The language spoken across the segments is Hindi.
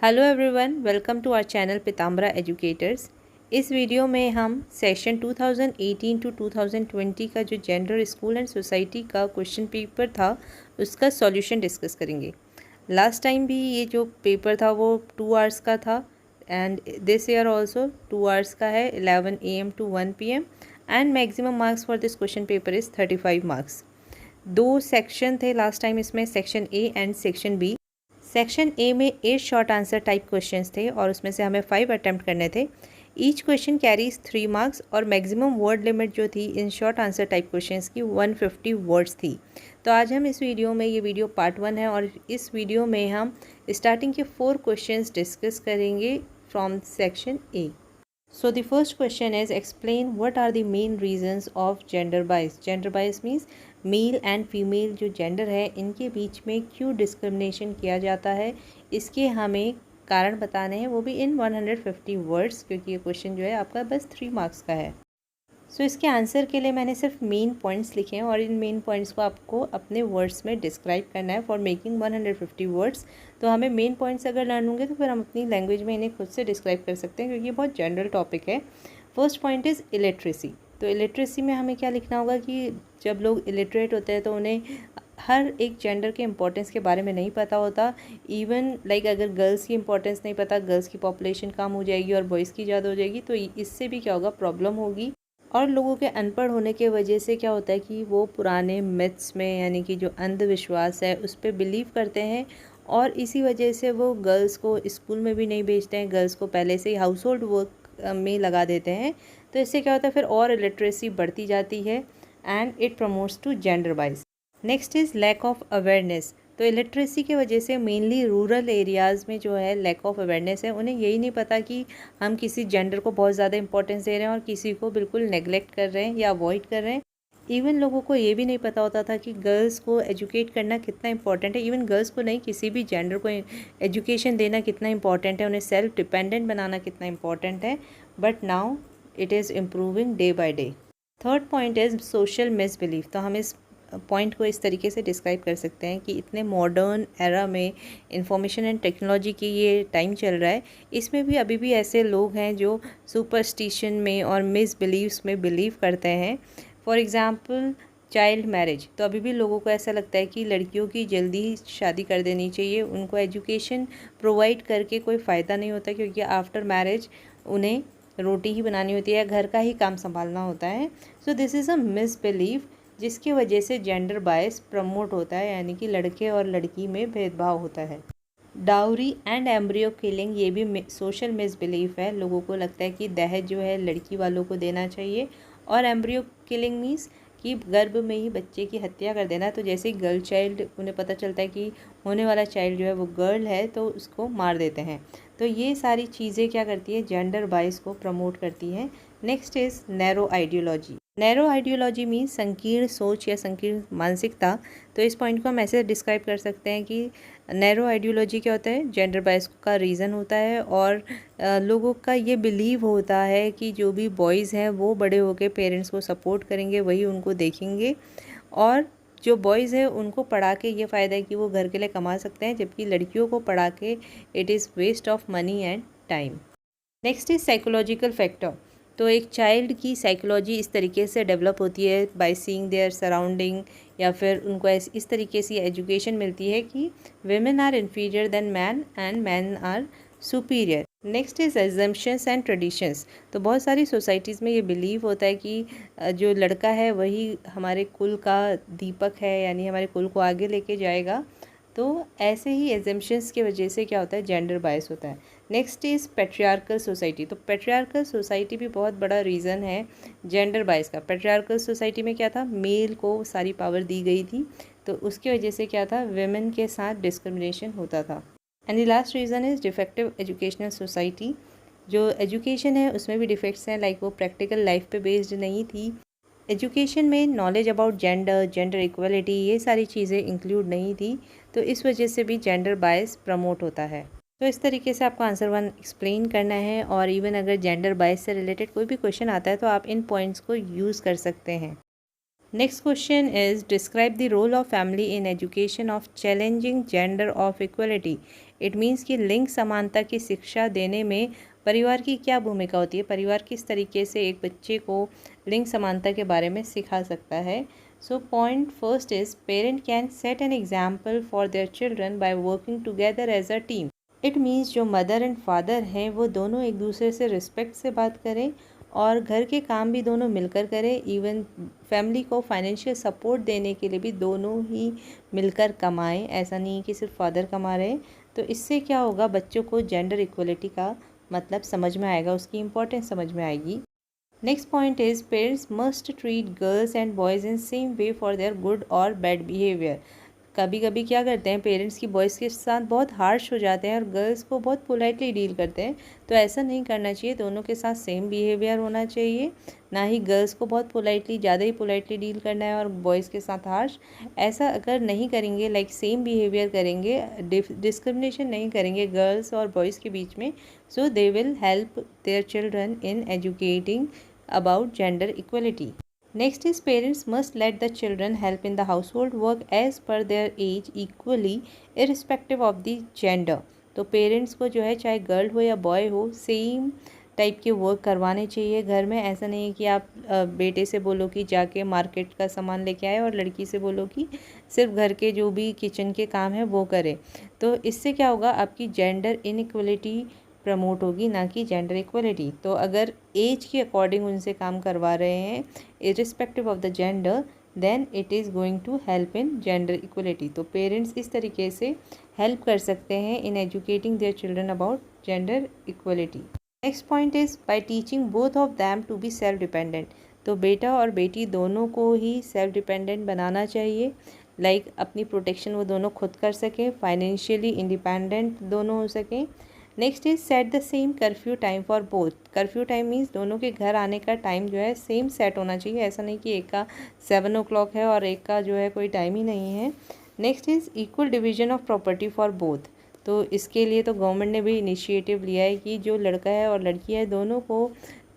Hello everyone, welcome to our channel Pitambara educators. इस वीडियो में हम सेशन 2018 टू 2020 का जो जेंडर स्कूल एंड सोसाइटी का क्वेश्चन पेपर था उसका सॉल्यूशन डिस्कस करेंगे। लास्ट टाइम भी ये जो पेपर था वो 2 आवर्स का था and this year also 2 hours का है, 11 AM to 1 PM and maximum marks for this question paper is 35 marks. 2 section थे लास्ट टाइम इसमें, section A and section B. Section A में 8 शॉर्ट आंसर टाइप क्वेश्चंस थे और उसमें से हमें 5 अटैम्प्ट करने थे। ईच क्वेश्चन कैरीज 3 मार्क्स और मैक्सिमम वर्ड लिमिट जो थी in short answer type questions की 150 वर्ड्स थी। तो आज हम इस वीडियो में, ये वीडियो पार्ट 1 है और इस वीडियो में हम स्टार्टिंग के 4 क्वेश्चंस डिस्कस करेंगे from section A. So the first question is, explain what are the main reasons of gender bias. Gender bias means male and female जो जेंडर है इनके बीच में क्यों डिस्क्रिमिनेशन किया जाता है, इसके हमें कारण बताने हैं, वो भी इन 150 वर्ड्स, क्योंकि ये क्वेश्चन जो है आपका बस 3 मार्क्स का है। सो इसके आंसर के लिए मैंने सिर्फ मेन पॉइंट्स लिखे हैं और इन मेन पॉइंट्स को आपको अपने वर्ड्स में डिस्क्राइब करना है फॉर मेकिंग 150 वर्ड्स। तो हमें मेन पॉइंट्स अगर लर्न होंगे तो फिर हम अपनी लैंग्वेज में इन्हें खुद से डिस्क्राइब कर सकते हैं, क्योंकि ये बहुत जनरल टॉपिक है। First point is illiteracy. तो इलिटरेसी में हमें क्या लिखना होगा कि जब लोग इलिटरेट होते हैं तो उन्हें हर एक जेंडर के इंपॉर्टेंस के बारे में नहीं पता होता। इवन अगर गर्ल्स की इंपॉर्टेंस नहीं पता, गर्ल्स की पॉपुलेशन कम हो जाएगी और बॉयज़ की ज़्यादा हो जाएगी, तो इससे भी क्या होगा, प्रॉब्लम होगी। और लोगों के अनपढ़ होने के वजह से क्या होता है कि वो पुराने मिथ्स में, यानी कि जो अंधविश्वास है उस पर बिलीव करते हैं और इसी वजह से वो गर्ल्स को स्कूल में भी नहीं भेजते हैं, गर्ल्स को पहले से ही हाउस होल्ड वर्क में लगा देते हैं। तो इससे क्या होता है, फिर और लिटरेसी बढ़ती जाती है and it promotes to gender bias. Next is lack of awareness. तो इलिटरेसी की वजह से मेनली रूरल एरियाज़ में जो है लैक ऑफ अवेयरनेस है, उन्हें यही नहीं पता कि हम किसी जेंडर को बहुत ज़्यादा इंपॉर्टेंस दे रहे हैं और किसी को बिल्कुल नेगलेक्ट कर रहे हैं या अवॉइड कर रहे हैं। इवन लोगों को ये भी नहीं पता होता था कि गर्ल्स को एजुकेट करना कितना इंपॉर्टेंट है। इवन गर्ल्स को नहीं, किसी भी जेंडर को एजुकेशन देना कितना इंपॉर्टेंट है, उन्हें सेल्फ डिपेंडेंट बनाना कितना इंपॉर्टेंट है। But now it is improving day by day. Third point is social misbelief. तो हम इस पॉइंट को इस तरीके से डिस्क्राइब कर सकते हैं कि इतने मॉडर्न एरा में, इंफॉर्मेशन एंड टेक्नोलॉजी की ये टाइम चल रहा है, इसमें भी अभी भी ऐसे लोग हैं जो सुपरस्टिशन में और मिस बिलीव्स में बिलीव करते हैं। For example child marriage. तो अभी भी लोगों को ऐसा लगता है कि लड़कियों की जल्दी ही शादी कर देनी चाहिए, उनको एजुकेशन प्रोवाइड करके कोई फ़ायदा नहीं होता, क्योंकि आफ्टर मैरिज उन्हें रोटी ही बनानी होती है, घर का ही काम संभालना होता है। So this is a miss believe, जिसकी वजह से जेंडर बायस प्रमोट होता है, यानी कि लड़के और लड़की में भेदभाव होता है। डाउरी एंड एम्ब्रियो किलिंग, ये भी सोशल मिसबिलीफ है। लोगों को लगता है कि दहेज जो है लड़की वालों को देना चाहिए, और एम्ब्रियो किलिंग मीन्स कि गर्भ में ही बच्चे की हत्या कर देना। तो जैसे ही गर्ल चाइल्ड, उन्हें पता चलता है कि होने वाला चाइल्ड जो है वो गर्ल है, तो उसको मार देते हैं। तो ये सारी चीज़ें क्या करती है, जेंडर बायस को प्रमोट करती हैं। Next is narrow ideology. Narrow ideology means संकीर्ण सोच या संकीर्ण मानसिकता। तो इस पॉइंट को हम ऐसे डिस्क्राइब कर सकते हैं कि नैरो आइडियोलॉजी क्या होता है, जेंडर बायस का रीज़न होता है और लोगों का ये बिलीव होता है कि जो भी बॉयज़ हैं वो बड़े होकर पेरेंट्स को सपोर्ट करेंगे, वही उनको देखेंगे, और जो बॉयज़ हैं उनको पढ़ा के ये फ़ायदा है कि वो घर के लिए कमा सकते हैं, जबकि लड़कियों को पढ़ा के it is waste of money and time. Next is psychological factor. तो एक चाइल्ड की साइकोलॉजी इस तरीके से डेवलप होती है बाय सीइंग देयर सराउंडिंग, या फिर उनको इस तरीके से एजुकेशन मिलती है कि women are inferior than man and man are superior. Next is assumptions and traditions. तो बहुत सारी सोसाइटीज़ में ये बिलीव होता है कि जो लड़का है वही हमारे कुल का दीपक है, यानी हमारे कुल को आगे लेके जाएगा। तो ऐसे ही एजम्पशंस की वजह से क्या होता है, जेंडर बायस होता है। Next is patriarchal society. तो पेट्रियार्कल सोसाइटी भी बहुत बड़ा रीज़न है जेंडर बायस का। पेट्रियार्कल सोसाइटी में क्या था, मेल को सारी पावर दी गई थी, तो उसकी वजह से क्या था, वेमेन के साथ डिस्क्रिमिनेशन होता था। And the last reason is defective educational society. जो एजुकेशन है उसमें भी डिफेक्ट्स हैं, लाइक वो प्रैक्टिकल लाइफ पे बेस्ड नहीं थी। एजुकेशन में knowledge about gender, gender equality, ये सारी चीज़ें इंक्लूड नहीं थी, तो इस वजह से भी जेंडर बायस प्रमोट होता है। तो इस तरीके से आपको आंसर 1 एक्सप्लेन करना है, और इवन अगर जेंडर बायस से रिलेटेड कोई भी क्वेश्चन आता है तो आप इन पॉइंट्स को यूज़ कर सकते हैं। Next question is describe the role of family in education of challenging gender of equality. It means कि लिंग समानता की शिक्षा देने में परिवार की क्या भूमिका होती है, परिवार किस तरीके से एक बच्चे को लिंग समानता के बारे में सिखा सकता है. So point first is parent can set an example for their children by working together as a team. It means जो मदर एंड फादर हैं वो दोनों एक दूसरे से रिस्पेक्ट से बात करें और घर के काम भी दोनों मिलकर करें. इवन फैमिली को फाइनेंशियल सपोर्ट देने के लिए भी दोनों ही मिलकर कमाएं. ऐसा नहीं कि सिर्फ फादर कमा रहे हैं. तो इससे क्या होगा, बच्चों को जेंडर इक्वलिटी का मतलब समझ में आएगा, उसकी इम्पोर्टेंस समझ में आएगी. Next point is parents must treat girls and boys in same way for their good और बैड बिहेवियर. कभी कभी क्या करते हैं पेरेंट्स की बॉयज़ के साथ बहुत हार्श हो जाते हैं और गर्ल्स को बहुत पोलाइटली डील करते हैं. तो ऐसा नहीं करना चाहिए, दोनों के साथ सेम बिहेवियर होना चाहिए. ना ही गर्ल्स को बहुत पोलाइटली, ज़्यादा ही पोलाइटली डील करना है और बॉयज़ के साथ हार्श. ऐसा अगर नहीं करेंगे, लाइक सेम बिहेवियर करेंगे, डिस्क्रिमिनेशन नहीं करेंगे गर्ल्स और बॉयज़ के बीच में, so they will help their children in educating about gender equality. Next is parents must let the children help in the household work as per their age equally irrespective of the gender. तो पेरेंट्स को जो है चाहे गर्ल हो या बॉय हो सेम टाइप के वर्क करवाने चाहिए घर में. ऐसा नहीं है कि आप बेटे से बोलो कि जाके मार्केट का सामान लेके आए और लड़की से बोलो कि सिर्फ घर के जो भी किचन के काम है वो करे. तो इससे क्या होगा, आपकी जेंडर इनइक्वलिटी प्रमोट होगी, ना कि जेंडर इक्वलिटी. तो अगर एज के अकॉर्डिंग उनसे काम करवा रहे हैं irrespective of the gender, then it is going to help in gender equality. तो पेरेंट्स इस तरीके से हेल्प कर सकते हैं in educating their children about gender equality. Next point is by teaching both of them to be self dependent. तो बेटा और बेटी दोनों को ही सेल्फ डिपेंडेंट बनाना चाहिए. लाइक अपनी प्रोटेक्शन वो दोनों खुद कर सकें, फाइनेंशियली इंडिपेंडेंट दोनों हो सकें. Next is set the same curfew time for both. Curfew time means दोनों के घर आने का टाइम जो है सेम सेट होना चाहिए. ऐसा नहीं कि एक का 7 o'clock है और एक का जो है कोई टाइम ही नहीं है. Next is equal division of property for both. तो इसके लिए तो गवर्नमेंट ने भी इनिशिएटिव लिया है कि जो लड़का है और लड़की है दोनों को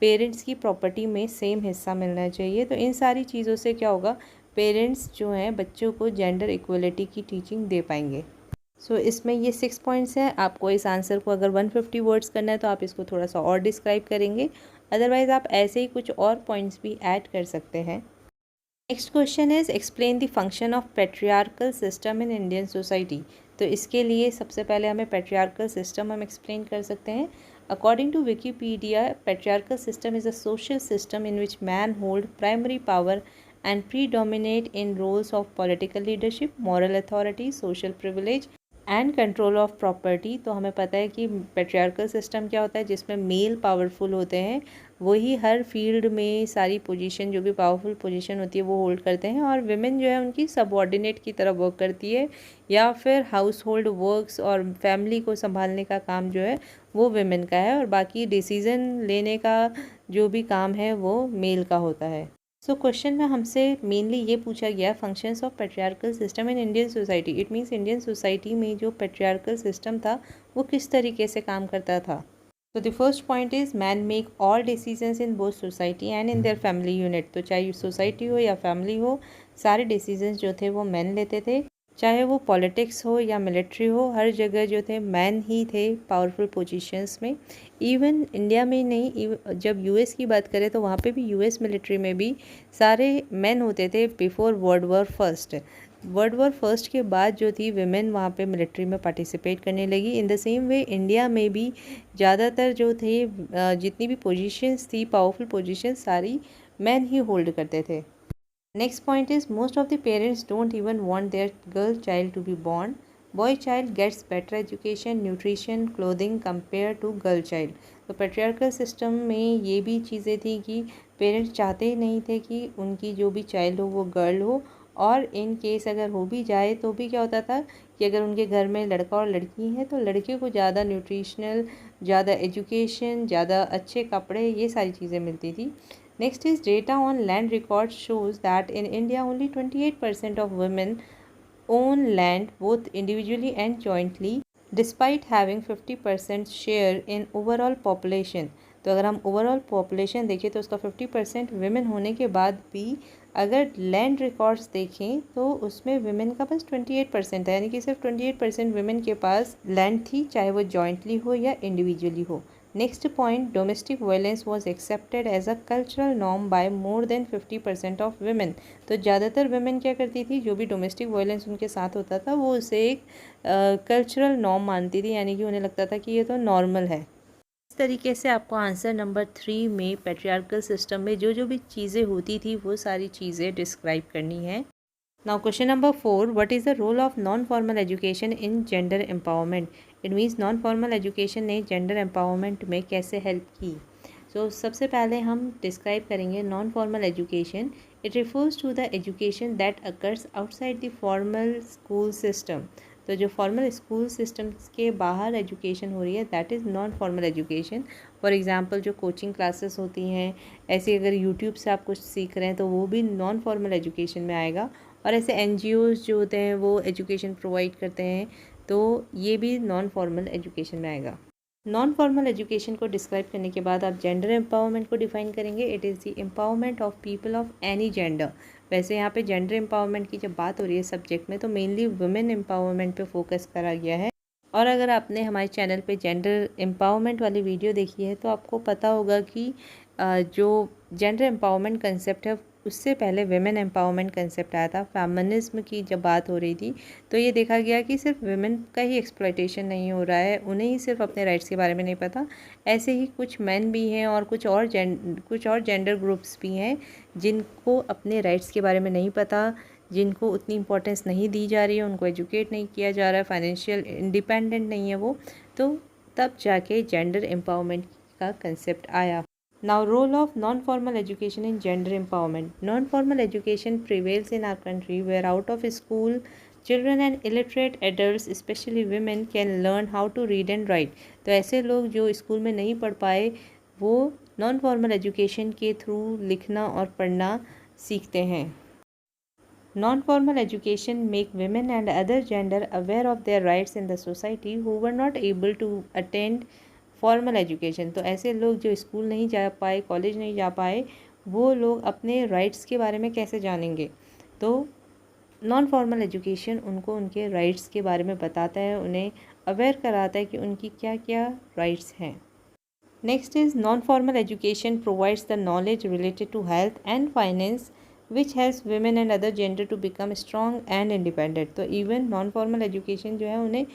पेरेंट्स की प्रॉपर्टी में सेम हिस्सा मिलना चाहिए. तो इन सारी चीज़ों से क्या होगा, पेरेंट्स जो हैं बच्चों को जेंडर इक्वलिटी की टीचिंग दे पाएंगे. सो इसमें ये 6 पॉइंट्स हैं. आपको इस आंसर को अगर 150 वर्ड्स करना है तो आप इसको थोड़ा सा और डिस्क्राइब करेंगे, अदरवाइज़ आप ऐसे ही कुछ और पॉइंट्स भी ऐड कर सकते हैं. Next question is explain the function of patriarchal system in Indian society. तो इसके लिए सबसे पहले हमें पेट्रियार्कल सिस्टम हम एक्सप्लेन कर सकते हैं. According to Wikipedia, patriarchal system is a social system in which man hold primary power and predominate in roles of political leadership, moral authority, social privilege and control of property. तो हमें पता है कि पेट्रियार्कल सिस्टम क्या होता है, जिसमें मेल पावरफुल होते हैं, वही हर फील्ड में सारी पोजीशन, जो भी पावरफुल पोजीशन होती है वो होल्ड करते हैं, और विमेन जो है उनकी सबऑर्डिनेट की तरह वर्क करती है, या फिर हाउस होल्ड वर्क्स और फैमिली को संभालने का काम जो है वो विमेन का है, और बाकी डिसीज़न लेने का जो भी काम है वो मेल का होता है. सो क्वेश्चन में हमसे मेनली ये पूछा गया functions of patriarchal system in Indian society. It means Indian society में जो पेट्रियार्कल सिस्टम था वो किस तरीके से काम करता था. तो the first point is man make all decisions in both society and in their family unit. तो चाहे सोसाइटी हो या फैमिली हो, सारे डिसीजंस जो थे वो मैन लेते थे. चाहे वो पॉलिटिक्स हो या मिलिट्री हो, हर जगह जो थे मैन ही थे पावरफुल पोजीशंस में. इवन इंडिया में नहीं, जब यूएस की बात करें तो वहाँ पे भी यूएस मिलिट्री में भी सारे मैन होते थे before world war first. World war first के बाद जो थी विमेन वहाँ पे मिलिट्री में पार्टिसिपेट करने लगी. In the same way India में भी ज़्यादातर जो थे जितनी भी पोजीशंस थी, पावरफुल पोजीशंस, सारी मैन ही होल्ड करते थे. Next point is most of the parents don't even want their girl child to be born. Boy child gets better education, nutrition, clothing compared to girl child. तो patriarchal system में ये भी चीज़ें थी कि पेरेंट्स चाहते ही नहीं थे कि उनकी जो भी चाइल्ड हो वो गर्ल हो, और इन केस अगर हो भी जाए तो भी क्या होता था कि अगर उनके घर में लड़का और लड़की हैं तो लड़के को ज़्यादा न्यूट्रिशनल, ज़्यादा एजुकेशन, ज़्यादा अच्छे कपड़े, ये सारी चीज़ें मिलती थी. Next is data on land records shows that in India only 28% of women own land both individually and jointly despite having 50% share in overall population. तो अगर हम ओवरऑल पॉपुलेशन देखें तो उसका 50% विमेन होने के बाद भी अगर लैंड रिकॉर्ड्स देखें तो उसमें विमेन का बस 28% है, यानी कि सिर्फ 28% विमेन के पास लैंड थी, चाहे वो जॉइंटली हो या इंडिविजुअली हो। Next point, domestic violence was accepted as a cultural norm by more than 50% of women. तो ज़्यादातर विमेन क्या करती थी, जो भी डोमेस्टिक वायलेंस उनके साथ होता था वो उसे एक कल्चरल नॉर्म मानती थी, यानी कि उन्हें लगता था कि ये तो नॉर्मल है। इस तरीके से आपको आंसर नंबर 3 में पैट्रियार्कल सिस्टम में जो जो भी चीज़ें होती थी वो सारी चीज़ें डिस्क्राइब करनी है। Now question number 4, what is the role of non formal education in gender empowerment. It means non formal education ने जेंडर एम्पावरमेंट में कैसे हेल्प की। सबसे पहले हम डिस्क्राइब करेंगे non formal education. It refers to the education that occurs outside the formal school system. तो जो फॉर्मल स्कूल सिस्टम्स के बाहर एजुकेशन हो रही है that is non formal education. For example जो कोचिंग क्लासेस होती हैं, ऐसे अगर यूट्यूब से आप कुछ सीख रहे हैं तो वो भी नॉन फॉर्मल एजुकेशन में आएगा। और ऐसे एनजीओज़ जो होते हैं वो एजुकेशन प्रोवाइड करते हैं, तो ये भी नॉन फॉर्मल एजुकेशन में आएगा। नॉन फॉर्मल एजुकेशन को डिस्क्राइब करने के बाद आप जेंडर एम्पावरमेंट को डिफाइन करेंगे। It is the empowerment of people of any gender. वैसे यहाँ पे जेंडर एम्पावरमेंट की जब बात हो रही है सब्जेक्ट में तो मेनली वुमेन एम्पावरमेंट पे फोकस करा गया है। और अगर आपने हमारे चैनल पे जेंडर एम्पावरमेंट वाली वीडियो देखी है तो आपको पता होगा कि जो जेंडर एम्पावरमेंट कंसेप्ट है उससे पहले विमेन एम्पावरमेंट कंसेप्ट आया था। फेमिनिज्म की जब बात हो रही थी तो ये देखा गया कि सिर्फ विमेन का ही एक्सप्लॉयटेशन नहीं हो रहा है, उन्हें ही सिर्फ अपने राइट्स के बारे में नहीं पता, ऐसे ही कुछ मैन भी हैं और कुछ और जेंडर ग्रुप्स भी हैं जिनको अपने राइट्स के बारे में नहीं पता, जिनको उतनी इम्पोर्टेंस नहीं दी जा रही है, उनको एजुकेट नहीं किया जा रहा है, फाइनेंशियल इंडिपेंडेंट नहीं है वो, तो तब जाके जेंडर एम्पावरमेंट का कंसेप्ट आया। Now, role of non-formal education in gender empowerment. Non-formal education prevails in our country where out of school, children and illiterate adults, especially women, can learn how to read and write. तो ऐसे लोग जो स्कूल में नहीं पढ़ पाए वो नॉन फॉर्मल एजुकेशन के थ्रू लिखना और पढ़ना सीखते हैं। Non-formal education make women and other gender aware of their rights in the society who were not able to attend formal education. तो ऐसे लोग जो स्कूल नहीं जा पाए, कॉलेज नहीं जा पाए, वो लोग अपने राइट्स के बारे में कैसे जानेंगे। तो नॉन फॉर्मल एजुकेशन उनको उनके राइट्स के बारे में बताता है, उन्हें अवेयर कराता है कि उनकी क्या क्या राइट्स हैं। Next is non formal education provides the knowledge related to health and finance which helps women and other gender to become strong and independent. तो इवन नॉन फॉर्मल एजुकेशन जो है उन्हें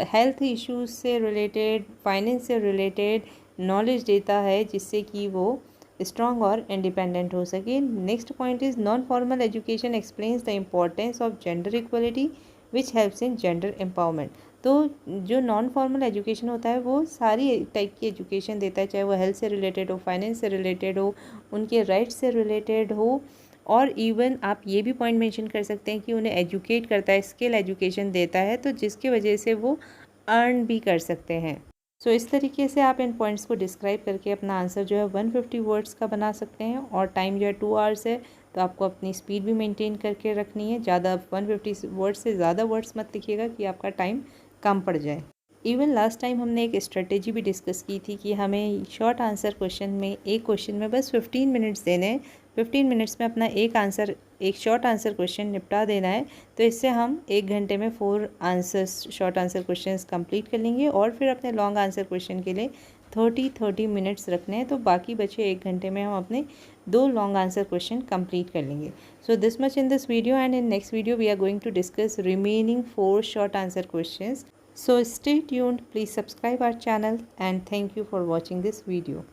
हेल्थ इश्यूज से रिलेटेड, फाइनेंस से रिलेटेड नॉलेज देता है जिससे कि वो स्ट्रॉन्ग और इंडिपेंडेंट हो सके। Next point is non formal education explains the importance of gender equality which helps in gender empowerment. तो जो नॉन फॉर्मल एजुकेशन होता है वो सारी टाइप की एजुकेशन देता है, चाहे वो हेल्थ से रिलेटेड हो, फाइनेंस से रिलेटेड हो, उनके राइट्स से रिलेटेड हो, और इवन आप ये भी पॉइंट मेंशन कर सकते हैं कि उन्हें एजुकेट करता है, स्किल एजुकेशन देता है, तो जिसकी वजह से वो अर्न भी कर सकते हैं। इस तरीके से आप इन पॉइंट्स को डिस्क्राइब करके अपना आंसर जो है 150 वर्ड्स का बना सकते हैं। और टाइम जो है 2 आवर्स है, तो आपको अपनी स्पीड भी मेंटेन करके रखनी है। ज़्यादा 150 वर्ड्स से ज़्यादा वर्ड्स मत लिखिएगा कि आपका टाइम कम पड़ जाए। इवन लास्ट टाइम हमने एक स्ट्रेटेजी भी डिस्कस की थी कि हमें शॉर्ट आंसर क्वेश्चन में, एक क्वेश्चन में बस 15 मिनट्स देने हैं, 15 मिनट्स में अपना एक शॉर्ट आंसर क्वेश्चन निपटा देना है। तो इससे हम 1 घंटे में 4 answers, short answer questions complete कर लेंगे और फिर अपने लॉन्ग आंसर क्वेश्चन के लिए 30 मिनट्स रखने हैं। तो बाकी बचे 1 घंटे में हम अपने 2 लॉन्ग आंसर क्वेश्चन कंप्लीट कर लेंगे। So this much in this video, and in next video we are going to discuss remaining 4 short answer questions. So stay tuned, please subscribe our channel, and thank you for watching this video.